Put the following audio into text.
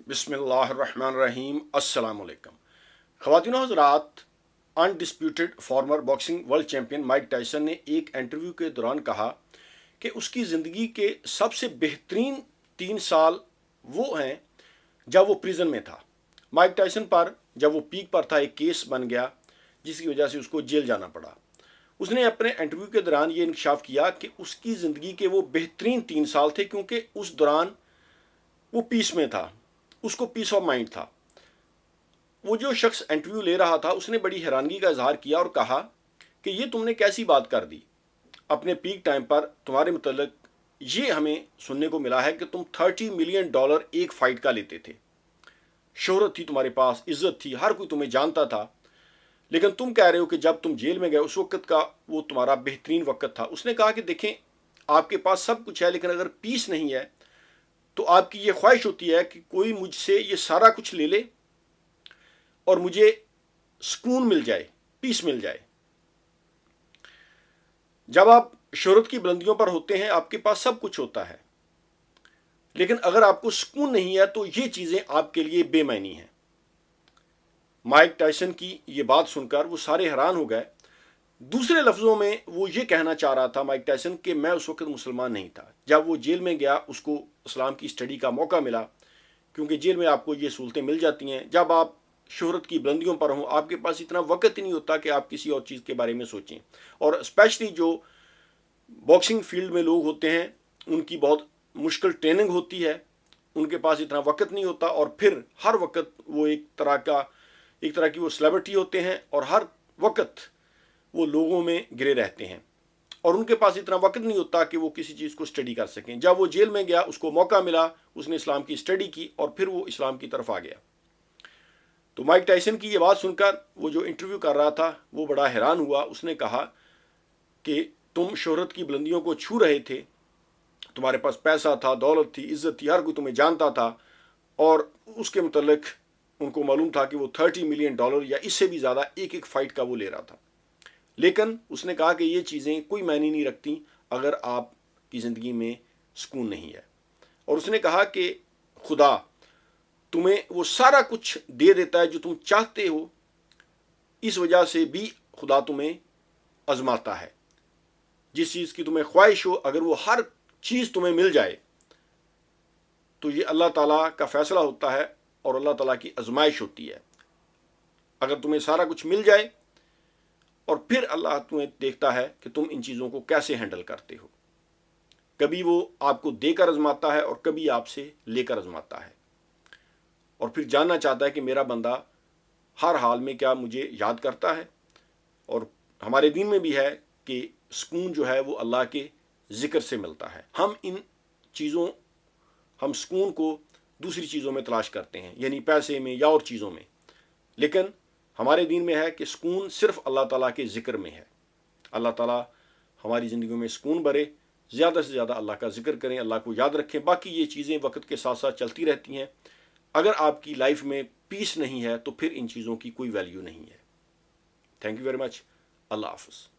बिस्मिल्लाहिर्रहमानिर्रहीम। अस्सलाम वालेकुम। ख़वातीन व हज़रात, undisputed former boxing world champion Mike Tyson ने एक इंटरव्यू के दौरान कहा कि उसकी ज़िंदगी के सबसे बेहतरीन 3 साल वो हैं जब वो प्रिजन में था। माइक टायसन पर जब वो पीक पर था एक केस बन गया जिसकी वजह से उसको जेल जाना पड़ा। उसने अपने इंटरव्यू के दौरान ये इंकशाफ किया कि उसकी ज़िंदगी के वो बेहतरीन 3 साल थे क्योंकि उस दौरान वो पीस में था, उसको पीस ऑफ माइंड था। वो जो शख्स इंटरव्यू ले रहा था उसने बड़ी हैरानगी का इजहार किया और कहा कि ये तुमने कैसी बात कर दी। अपने पीक टाइम पर तुम्हारे मतलब ये हमें सुनने को मिला है कि तुम $30 मिलियन एक फ़ाइट का लेते थे। शोहरत थी तुम्हारे पास, इज्जत थी, हर कोई तुम्हें जानता था। लेकिन तुम कह रहे हो कि जब तुम जेल में गए उस वक्त का वो तुम्हारा बेहतरीन वक्त था। उसने कहा कि देखें, आपके पास सब कुछ है लेकिन अगर पीस नहीं है तो आपकी ये ख्वाहिश होती है कि कोई मुझसे ये सारा कुछ ले ले और मुझे सुकून मिल जाए, पीस मिल जाए। जब आप शोहरत की बुलंदियों पर होते हैं आपके पास सब कुछ होता है, लेकिन अगर आपको सुकून नहीं है तो ये चीज़ें आपके लिए बेमायनी हैं। माइक टायसन की ये बात सुनकर वो सारे हैरान हो गए। दूसरे लफ्ज़ों में वो ये कहना चाह रहा था माइक टायसन कि मैं उस वक्त मुसलमान नहीं था। जब वो जेल में गया उसको इस्लाम की स्टडी का मौका मिला, क्योंकि जेल में आपको ये सहूलतें मिल जाती हैं। जब आप शोहरत की बुलंदियों पर हों आपके पास इतना वक्त ही नहीं होता कि आप किसी और चीज़ के बारे में सोचें। और स्पेशली जो बॉक्सिंग फील्ड में लोग होते हैं उनकी बहुत मुश्किल ट्रेनिंग होती है, उनके पास इतना वक्त नहीं होता और फिर हर वक्त वो एक तरह की वो सेलिब्रिटी होते हैं और हर वक्त वो लोगों में गिरे रहते हैं और उनके पास इतना वक्त नहीं होता कि वो किसी चीज़ को स्टडी कर सकें। जब वो जेल में गया उसको मौका मिला, उसने इस्लाम की स्टडी की और फिर वो इस्लाम की तरफ आ गया। तो माइक टायसन की ये बात सुनकर वो जो इंटरव्यू कर रहा था वो बड़ा हैरान हुआ। उसने कहा कि तुम शोहरत की बुलंदियों को छू रहे थे, तुम्हारे पास पैसा था, दौलत थी, इज्जत थी, हर कोई तुम्हें जानता था और उसके मतलब उनको मालूम था कि वो $30 मिलियन या इससे भी ज़्यादा एक एक फ़ाइट का वो ले रहा था। लेकिन उसने कहा कि ये चीज़ें कोई मायने नहीं रखती अगर आपकी ज़िंदगी में सुकून नहीं है। और उसने कहा कि खुदा तुम्हें वो सारा कुछ दे देता है जो तुम चाहते हो, इस वजह से भी खुदा तुम्हें आजमाता है। जिस चीज़ की तुम्हें ख्वाहिश हो अगर वो हर चीज़ तुम्हें मिल जाए तो ये अल्लाह ताला का फ़ैसला होता है और अल्लाह ताला की आजमाइश होती है। अगर तुम्हें सारा कुछ मिल जाए और फिर अल्लाह तुम्हें देखता है कि तुम इन चीज़ों को कैसे हैंडल करते हो। कभी वो आपको देकर आजमाता है और कभी आपसे लेकर आजमाता है और फिर जानना चाहता है कि मेरा बंदा हर हाल में क्या मुझे याद करता है। और हमारे दीन में भी है कि सुकून जो है वो अल्लाह के ज़िक्र से मिलता है। हम सुकून को दूसरी चीज़ों में तलाश करते हैं, यानी पैसे में या और चीज़ों में, लेकिन हमारे दीन में है कि सुकून सिर्फ अल्लाह ताला के ज़िक्र में है। अल्लाह ताला हमारी ज़िंदगी में सुकून भरे, ज़्यादा से ज़्यादा अल्लाह का ज़िक्र करें, अल्लाह को याद रखें। बाकी ये चीज़ें वक्त के साथ साथ चलती रहती हैं। अगर आपकी लाइफ में पीस नहीं है तो फिर इन चीज़ों की कोई वैल्यू नहीं है। Thank you very much. अल्लाह हाफ़िज़।